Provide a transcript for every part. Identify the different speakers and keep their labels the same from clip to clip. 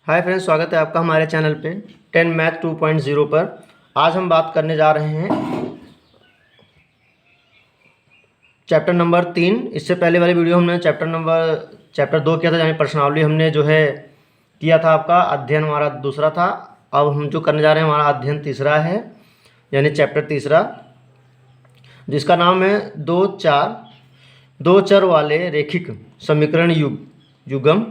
Speaker 1: Hi friends, स्वागत है आपका हमारे चैनल पे 10 मैथ 2.0 पर। आज हम बात करने जा रहे हैं चैप्टर नंबर 3। इससे पहले वाली वीडियो हमने चैप्टर 2 किया था, यानी प्रश्नावली हमने जो है किया था। आपका अध्ययन हमारा दूसरा था। अब हम जो करने जा रहे हैं हमारा अध्ययन तीसरा है, यानी चैप्टर तीसरा, जिसका नाम है दो चर वाले रेखिक समीकरण युग्म।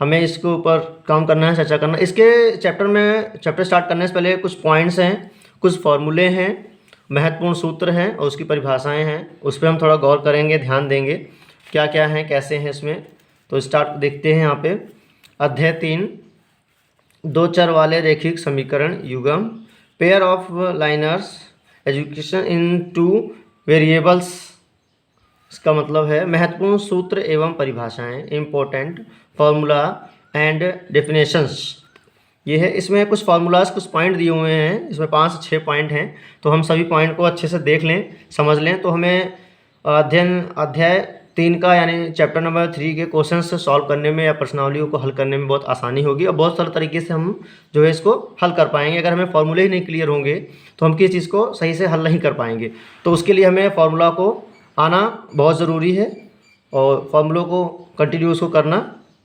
Speaker 1: हमें इसके ऊपर काम करना है, चर्चा करना है। इसके चैप्टर स्टार्ट करने से पहले कुछ पॉइंट्स हैं, कुछ फॉर्मूले हैं, महत्वपूर्ण सूत्र हैं और उसकी परिभाषाएं हैं। उस पर हम थोड़ा गौर करेंगे, ध्यान देंगे क्या क्या हैं, कैसे हैं इसमें। तो स्टार्ट देखते हैं यहाँ पे। अध्याय 3, दो चर वाले रेखिक समीकरण युग्म, pair of liners education in two variables. इसका मतलब है महत्वपूर्ण सूत्र एवं परिभाषाएं, इम्पोर्टेंट फार्मूला एंड डेफिनेशंस। ये है, इसमें कुछ फार्मूलाज, कुछ पॉइंट दिए हुए हैं। इसमें 5 से 6 पॉइंट हैं, तो हम सभी पॉइंट को अच्छे से देख लें, समझ लें, तो हमें अध्याय 3 का यानी चैप्टर नंबर 3 के क्वेश्चन सॉल्व करने में या प्रश्नावलियों को हल करने में बहुत आसानी होगी और बहुत सारे तरीके से हम जो है इसको हल कर पाएंगे। अगर हमें फॉर्मूले ही नहीं क्लियर होंगे तो हम किसी चीज़ को सही से हल नहीं कर पाएंगे। तो उसके लिए हमें फार्मूला को आना बहुत ज़रूरी है और फॉर्मूलों को कंटिन्यूस को करना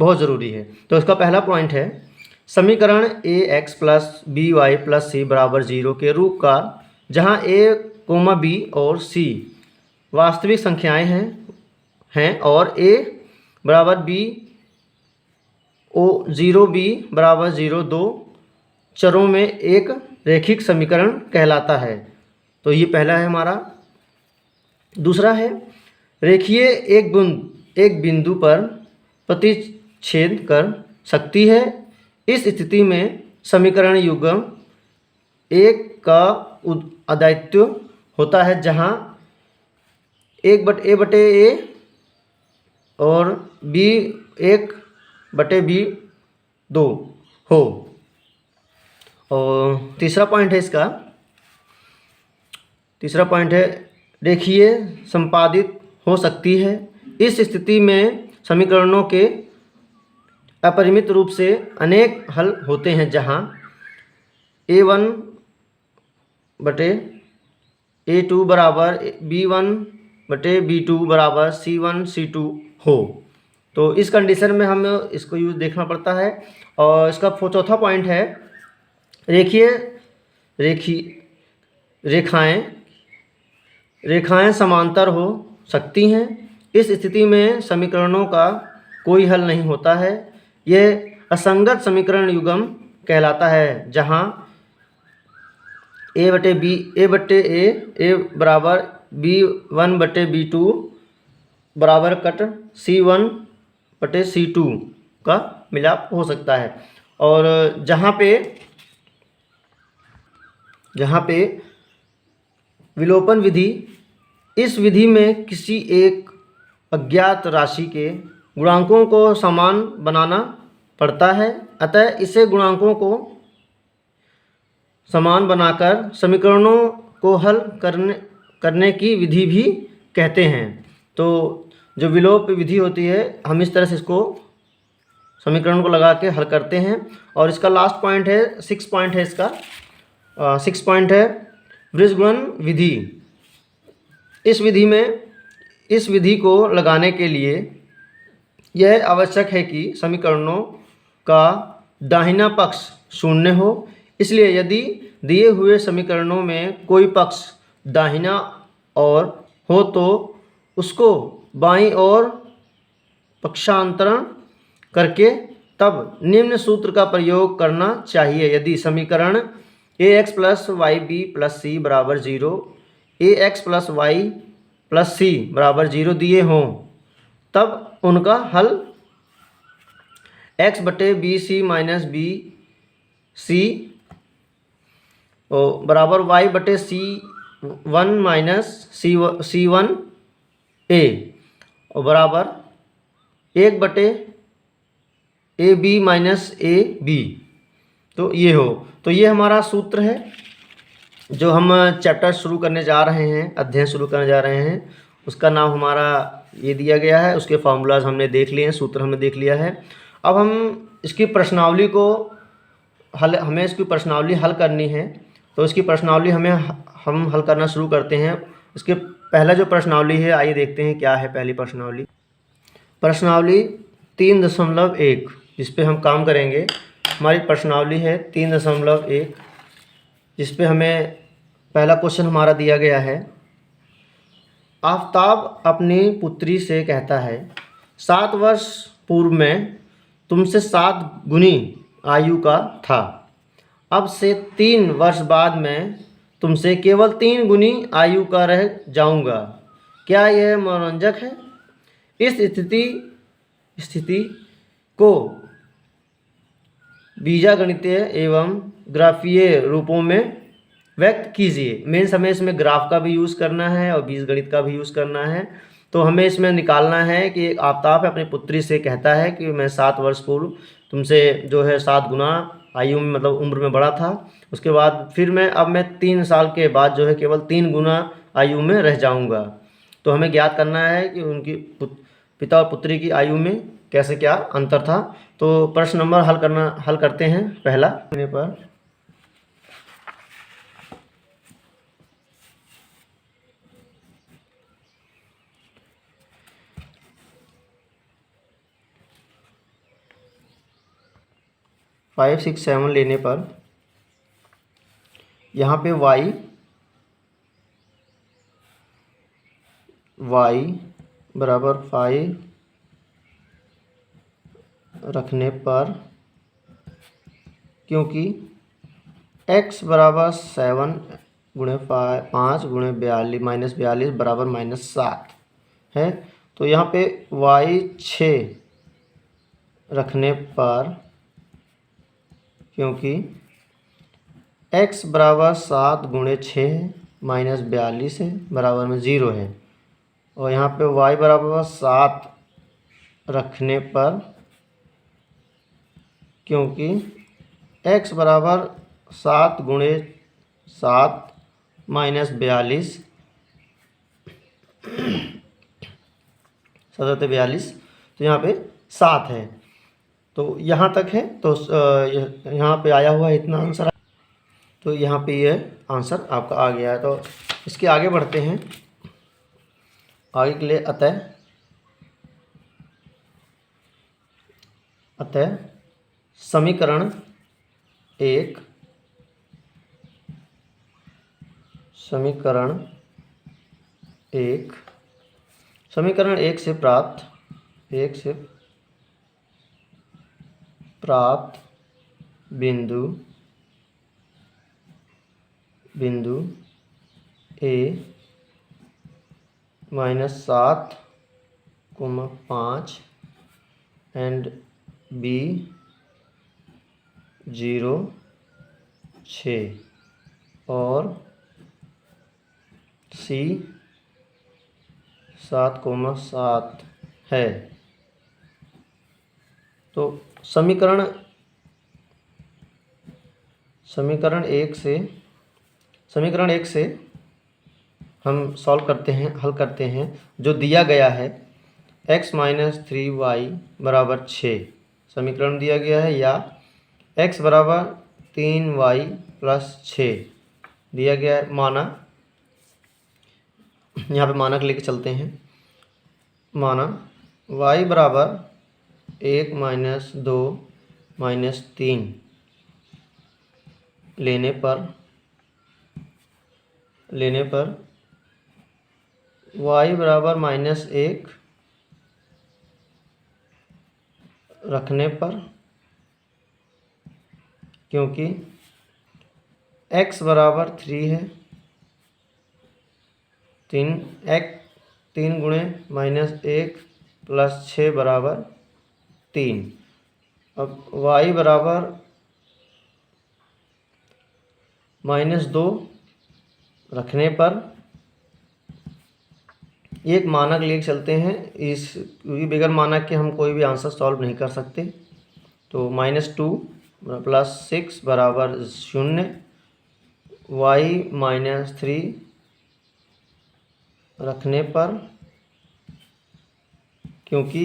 Speaker 1: बहुत ज़रूरी है। तो इसका पहला पॉइंट है, समीकरण ax plus B Y plus C बराबर 0 के रूप का, जहां a, b और c वास्तविक संख्याएं हैं और a बराबर b 0 b बराबर 0 दो चरों में एक रेखिक समीकरण कहलाता है। तो ये पहला है हमारा। दूसरा है, रेखीय एक बिंदु पर प्रतिच्छेद कर सकती है। इस स्थिति में समीकरण युग्म एक का अद्वितीय होता है, जहां a बटे a और b 1 बटे b 2 हो। और तीसरा पॉइंट है, रेखीय संपादित हो सकती है। इस स्थिति में समीकरणों के अपरिमित रूप से अनेक हल होते हैं, जहां a1 बटे a2 बराबर b1 बटे b2 बराबर c1 c2 हो। तो इस कंडीशन में हम इसको यूज देखना पड़ता है। और इसका चौथा पॉइंट है, रेखाएं समांतर हो सकती हैं। इस स्थिति में समीकरणों का कोई हल नहीं होता है। यह असंगत समीकरण युग्म कहलाता है, जहां a बराबर b1 बटे b2 बराबर कट c1 बटे c2 का मिलाप हो सकता है। और जहां पे विलोपन विधि, इस विधि में किसी एक अज्ञात राशि के गुणांकों को समान बनाना पड़ता है। अतः इसे गुणांकों को समान बनाकर समीकरणों को हल करने की विधि भी कहते हैं। तो जो विलोप विधि होती है, हम इस तरह से इसको समीकरण को लगा के हल करते हैं। और इसका लास्ट पॉइंट है, 6 पॉइंट है इसका। 6 पॉइंट है वृषगुणन विधि। इस विधि को लगाने के लिए यह आवश्यक है कि समीकरणों का दाहिना पक्ष शून्य हो। इसलिए यदि दिए हुए समीकरणों में कोई पक्ष दाहिना और हो तो उसको बाईं ओर पक्षांतरण करके तब निम्न सूत्र का प्रयोग करना चाहिए। यदि समीकरण ax plus Y B plus C बराबर 0, ax plus Y plus C बराबर 0 दिए हों, तब उनका हल x बटे B C minus B C बराबर y बटे c1 माइनस c1 a और बराबर 1 बटे A B minus A B. तो ये हो। तो ये हमारा सूत्र है जो हम चैप्टर शुरू करने जा रहे हैं, अध्ययन शुरू करने जा रहे हैं। उसका नाम हमारा ये दिया गया है, उसके फार्मूलाज हमने देख लिए हैं, सूत्र हमने देख लिया है। अब हम इसकी प्रश्नावली को हमें इसकी प्रश्नावली हल करनी है। तो इसकी प्रश्नावली हम हल करना शुरू करते हैं। इसके पहला जो प्रश्नावली है, आइए देखते हैं क्या है पहली प्रश्नावली। प्रश्नावली 3.1 जिस पे हम काम करेंगे। हमारी प्रश्नावली है 3.1 जिस पे हमें पहला क्वेश्चन हमारा दिया गया है। आफताब अपनी पुत्री से कहता है, 7 वर्ष पूर्व में तुमसे 7 गुनी आयु का था। अब से 3 वर्ष बाद मैं तुमसे केवल 3 गुनी आयु का रह जाऊंगा। क्या यह मनोरंजक है? इस स्थिति को बीजगणितीय एवं ग्राफीय रूपों में व्यक्त कीजिए। मेंस हमें इसमें ग्राफ का भी यूज़ करना है और बीजगणित का भी यूज़ करना है। तो हमें इसमें निकालना है कि आफताब अपनी पुत्री से कहता है कि मैं 7 वर्ष पूर्व तुमसे जो है 7 गुना आयु में मतलब उम्र में बड़ा था। उसके बाद फिर मैं 3 साल के बाद जो है केवल 3 गुना आयु में रह जाऊंगा। तो हमें ज्ञात करना है कि उनकी पिता और पुत्री की आयु में कैसे क्या अंतर था। तो प्रश्न नंबर हल करते हैं। पहला पर 5, 6, 7 लेने पर यहाँ पे y बराबर 5 रखने पर, क्योंकि x बराबर 7 गुणे 5 गुणे 42 -42 बराबर -7 है। तो यहाँ पे y 6 रखने पर, क्योंकि x बराबर 7 गुणे 6 -42 है बराबर में 0 है। और यहाँ पे y बराबर 7 रखने पर, क्योंकि x बराबर 7 गुणे 7 -42 7 42, तो यहाँ पे 7 है। तो यहाँ तक है। तो यहाँ पे आया हुआ है इतना आंसर। तो यहाँ पे ये आंसर आपका आ गया है। तो इसके आगे बढ़ते हैं। आगे के लिए अतः समीकरण 1 से प्राप्त बिंदु A -7, 5 एंड B 0, 6 और C 7, 7 है। तो समीकरण 1 से हम हल करते हैं। जो दिया गया है x - 3y बराबर 6 समीकरण दिया गया है, या x बराबर 3y + 6 दिया गया है। माना, यहाँ पे मानक लेके चलते हैं। माना y बराबर 1 - 2 - 3 लेने पर y बराबर -1 रखने पर, क्योंकि x बराबर 3 है। 3 गुणे -1 + 6 बराबर 3। अब y बराबर -2 रखने पर एक मानक लेके चलते हैं। क्योंकि बगैर मानक के हम कोई भी आंसर सॉल्व नहीं कर सकते। तो -2 + 6 बराबर 0। y -3 रखने पर, क्योंकि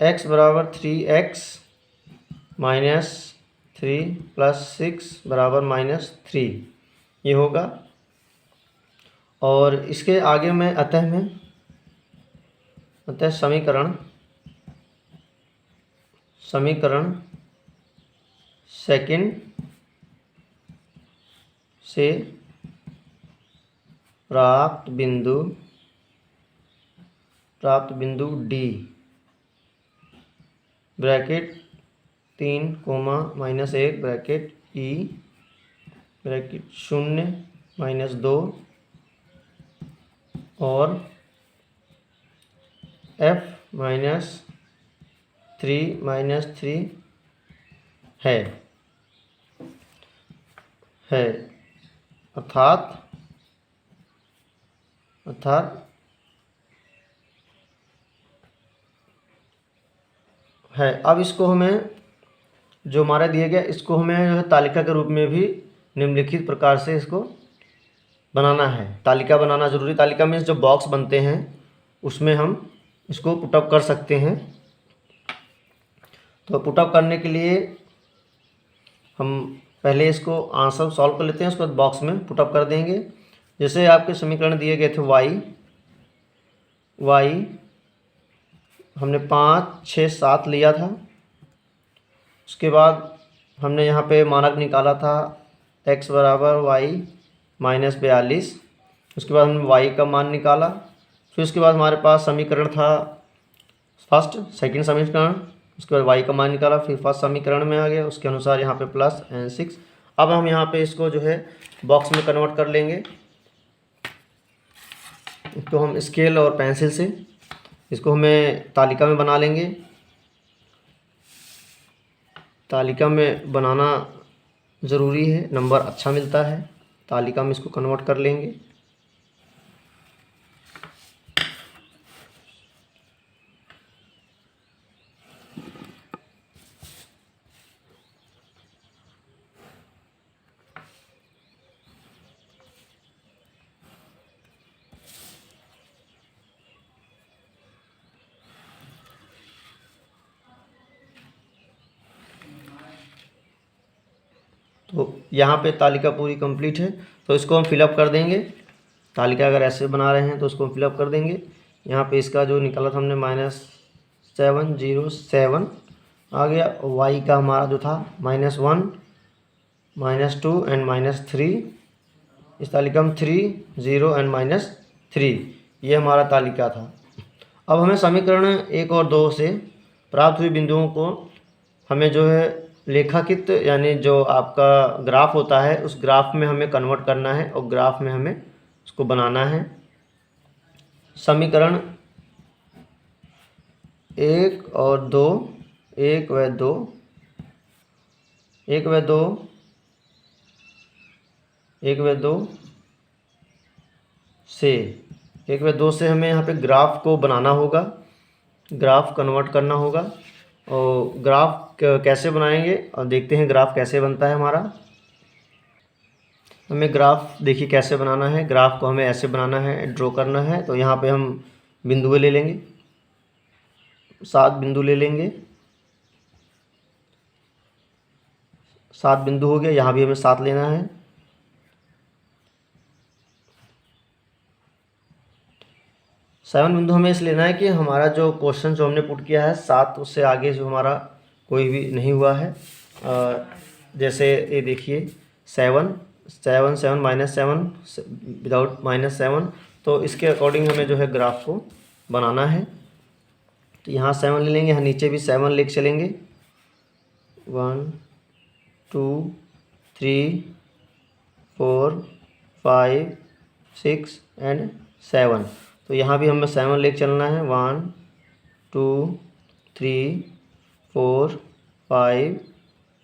Speaker 1: x बराबर 3x माइनस 3 प्लस 6 बराबर -3 ये होगा। और इसके आगे में अतः समीकरण सेकंड से प्राप्त बिंदु D bracket 3 comma -1 bracket E bracket 0 -2 और F -3 है अर्थात है। अब इसको हमें जो हमारा दिया गया इसको हमें जो है तालिका के रूप में भी निम्नलिखित प्रकार से इसको बनाना है। तालिका बनाना जरूरी। तालिका में जो बॉक्स बनते हैं उसमें हम इसको पुटअप कर सकते हैं। तो पुटअप करने के लिए हम पहले इसको आंसर सॉल्व कर लेते हैं, उसके बाद बॉक्स में पुटअप कर देंगे। जैसे आपके समीकरण दिए गए थे y हमने 5, 6, 7 लिया था। उसके बाद हमने यहाँ पे मानक निकाला था x बराबर y -42। उसके बाद हमने y का मान निकाला। फिर उसके बाद हमारे पास समीकरण था सेकंड समीकरण। उसके बाद y का मान निकाला, फिर फर्स्ट समीकरण में आ गया, उसके अनुसार यहाँ पे प्लस एंड 6। अब हम यहाँ पे इसको जो है बॉक्स में कन्वर्ट कर लेंगे। तो हम स्केल और पेंसिल से इसको हमें तालिका में बना लेंगे। तालिका में बनाना ज़रूरी है, नंबर अच्छा मिलता है। तालिका में इसको कन्वर्ट कर लेंगे। तो यहाँ पे तालिका पूरी कंप्लीट है, तो इसको हम फिलअप कर देंगे। तालिका अगर ऐसे बना रहे हैं तो उसको हम फिलअप कर देंगे। यहाँ पे इसका जो निकाला था हमने -707 आ गया। y का हमारा जो था -1 -2 एंड -3। इस तालिका में 3 0 एंड -3 ये हमारा तालिका था। अब हमें समीकरण 1 और 2 से प्राप्त हुए बिंदुओं को हमें जो है लेखाकित यानी जो आपका ग्राफ होता है उस ग्राफ में हमें कन्वर्ट करना है और ग्राफ में हमें उसको बनाना है। समीकरण 1 और 2 1 व 2 से हमें यहाँ पे ग्राफ को बनाना होगा, ग्राफ कन्वर्ट करना होगा। और ग्राफ कैसे बनाएंगे और देखते हैं ग्राफ कैसे बनता है हमारा। हमें ग्राफ देखिए कैसे बनाना है। ग्राफ को हमें ऐसे बनाना है, ड्रॉ करना है। तो यहाँ पे हम बिंदुएं ले लेंगे, 7 बिंदु ले लेंगे। 7 बिंदु हो गया। यहाँ भी हमें 7 लेना है। सेवन बिंदु हमें इस लेना है कि हमारा जो क्वेश्चन जो हमने पुट किया है 7 उससे आगे जो हमारा कोई भी नहीं हुआ है। जैसे ये देखिए 7 7 7 -7 विदाउट -7। तो इसके अकॉर्डिंग हमें जो है ग्राफ को बनाना है। तो यहाँ 7 ले लेंगे, यहाँ नीचे भी 7 लेके चलेंगे। 1 2 3 4 5 6 एंड 7। तो यहाँ भी हमें 7 लेके चलना है। 1 2 3 4 5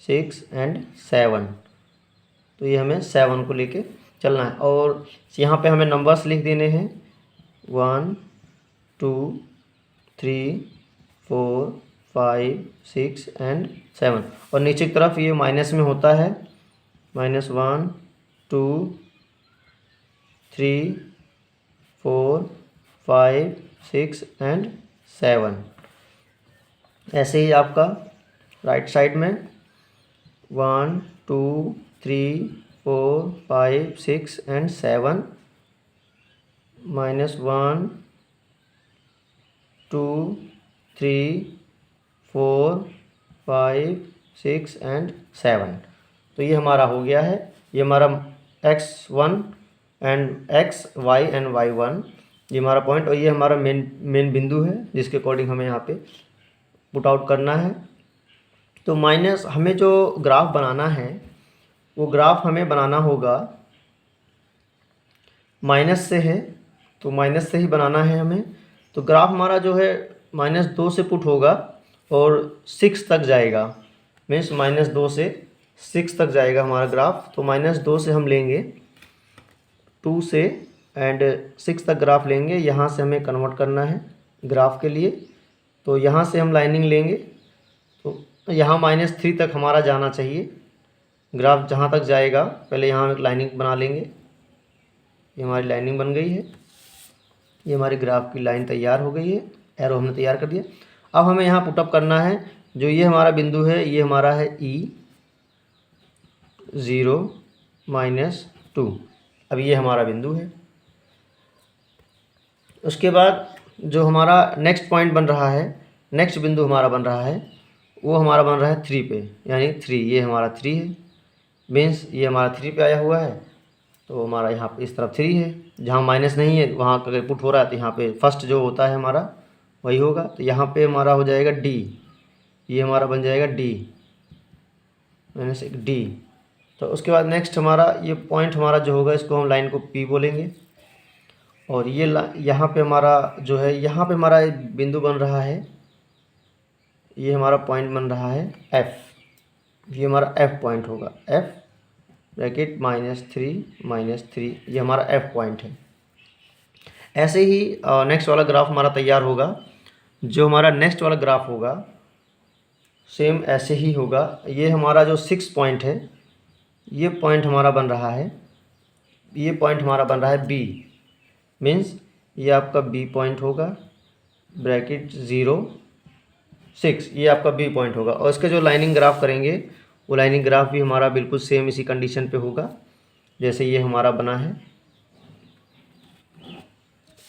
Speaker 1: 6 एंड 7। तो ये हमें 7 को लेके चलना है। और यहाँ पे हमें नंबर्स लिख देने हैं 1 2 3 4 5 6 एंड 7। और नीचे की तरफ ये माइनस में होता है -1 2 3 4 5 6 एंड 7। ऐसे ही आपका राइट साइड में 1 2 3 4 5 6 एंड 7 -1 2 3 4 5 6 एंड 7। तो ये हमारा हो गया है। ये हमारा x1 and xy and y1 ये हमारा पॉइंट, और ये हमारा मेन बिंदु है जिसके अकॉर्डिंग हमें यहाँ पे पुट आउट करना है। तो माइनस हमें जो ग्राफ बनाना है वो ग्राफ हमें बनाना होगा माइनस से है, तो माइनस से ही बनाना है हमें। तो ग्राफ हमारा जो है -2 से पुट होगा और 6 तक जाएगा, मीन्स -2 से 6 तक जाएगा हमारा ग्राफ। तो -2 से हम लेंगे 2 से एंड 6 तक ग्राफ लेंगे। यहाँ से हमें कन्वर्ट करना है ग्राफ के लिए। तो यहाँ से हम लाइनिंग लेंगे, तो यहाँ -3 तक हमारा जाना चाहिए ग्राफ। जहाँ तक जाएगा पहले यहाँ एक लाइनिंग बना लेंगे। ये हमारी लाइनिंग बन गई है, ये हमारी ग्राफ की लाइन तैयार हो गई है, एरो हमने तैयार कर दिया। अब हमें यहाँ पुटअप करना है, जो ये हमारा बिंदु है ये हमारा है E0 -2। अब ये हमारा बिंदु है। उसके बाद जो हमारा नेक्स्ट पॉइंट बन रहा है, नेक्स्ट बिंदु हमारा बन रहा है, वो हमारा बन रहा है 3 पे, यानी 3, ये हमारा 3 है, मीन्स ये हमारा 3 पे आया हुआ है। तो हमारा यहाँ पे इस तरफ 3 है, जहाँ माइनस नहीं है वहाँ अगर पुट हो रहा है तो यहाँ पे फर्स्ट जो होता है हमारा वही होगा। तो यहाँ पे हमारा हो जाएगा D, ये हमारा बन जाएगा D -1D। तो उसके बाद नेक्स्ट हमारा ये पॉइंट हमारा जो होगा इसको हम लाइन को P बोलेंगे। और ये यहाँ पे हमारा जो है, यहाँ पे हमारा बिंदु बन रहा है, ये हमारा पॉइंट बन रहा है F, ये हमारा F पॉइंट होगा, F ब्रैकेट -3 ये हमारा F पॉइंट है। ऐसे ही नेक्स्ट वाला ग्राफ हमारा तैयार होगा। जो हमारा नेक्स्ट वाला ग्राफ होगा सेम ऐसे ही होगा। ये हमारा जो 6 पॉइंट है, ये पॉइंट हमारा बन रहा है, ये पॉइंट हमारा बन रहा है B, मीन्स ये आपका B पॉइंट होगा, ब्रैकेट 0 6 ये आपका B पॉइंट होगा। और इसका जो लाइनिंग ग्राफ करेंगे वो लाइनिंग ग्राफ भी हमारा बिल्कुल सेम इसी कंडीशन पे होगा जैसे ये हमारा बना है।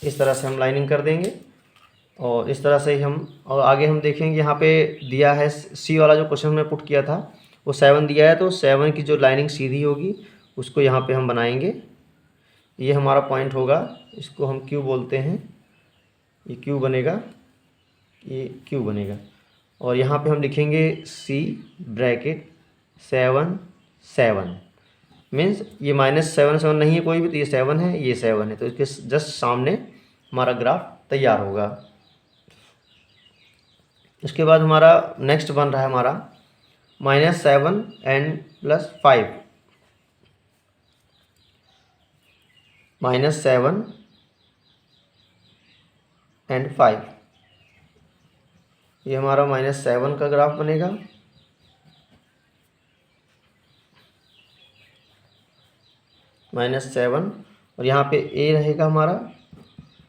Speaker 1: इस तरह से हम लाइनिंग कर देंगे और इस तरह से ही हम, और आगे हम देखेंगे यहाँ पे दिया है C वाला जो क्वेश्चन हमने पुट किया था वो 7 दिया है, तो 7 की जो लाइनिंग सीधी होगी उसको यहाँ पे हम बनाएंगे। ये हमारा पॉइंट होगा, इसको हम Q बोलते हैं, ये Q बनेगा, ये Q बनेगा। और यहाँ पे हम लिखेंगे C ब्रैकेट 7 मीन्स ये -7 नहीं है कोई भी, तो ये 7 है, ये 7 है, तो इसके जस्ट सामने हमारा ग्राफ तैयार होगा। उसके बाद हमारा नेक्स्ट बन रहा है हमारा -7 एंड +5, -7 एंड 5, ये हमारा -7 का ग्राफ बनेगा। -7 और यहाँ पे A रहेगा हमारा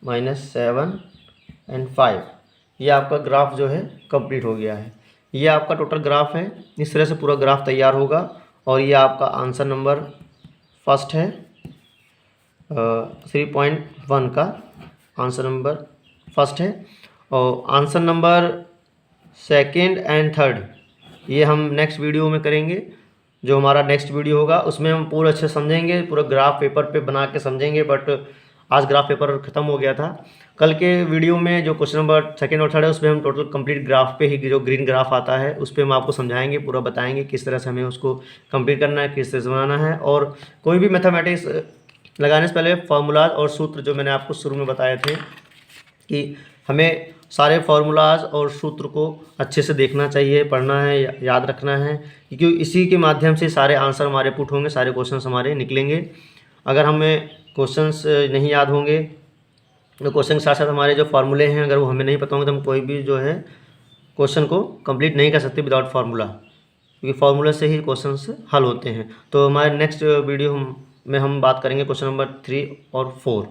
Speaker 1: -7 एंड 5। ये आपका ग्राफ जो है कंप्लीट हो गया है। ये आपका टोटल ग्राफ है, इस तरह से पूरा ग्राफ तैयार होगा। और ये आपका आंसर नंबर फर्स्ट है, 3.1 का आंसर नंबर फर्स्ट है। और answer number second and third ये हम नेक्स्ट वीडियो में करेंगे। जो हमारा नेक्स्ट वीडियो होगा उसमें हम पूरा अच्छे समझेंगे, पूरा ग्राफ पेपर पे बना के समझेंगे। बट आज ग्राफ पेपर ख़त्म हो गया था। कल के वीडियो में जो क्वेश्चन नंबर सेकंड और थर्ड है उसमें हम टोटल कंप्लीट ग्राफ पे ही, जो ग्रीन ग्राफ आता है उस पर हम आपको समझाएंगे, पूरा बताएंगे किस तरह से हमें उसको कंप्लीट करना है, किस तरह से बनाना है। और कोई भी मैथमेटिक्स लगाने से पहले फार्मूलाज और सूत्र जो मैंने आपको शुरू में बताए थे कि हमें सारे फार्मूलाज और सूत्र को अच्छे से देखना चाहिए, पढ़ना है, याद रखना है, क्योंकि इसी के माध्यम से सारे आंसर हमारे पुट होंगे, सारे क्वेश्चंस हमारे निकलेंगे। अगर हमें क्वेश्चंस नहीं याद होंगे तो क्वेश्चन के साथ साथ हमारे जो फार्मूले हैं अगर वो हमें नहीं पता होंगे तो हम कोई भी जो है क्वेश्चन को कंप्लीट नहीं कर सकते विदाउट फार्मूला, क्योंकि फार्मूला से ही क्वेश्चंस हल होते हैं। तो हमारे नेक्स्ट वीडियो में हम बात करेंगे क्वेश्चन नंबर 3 और 4।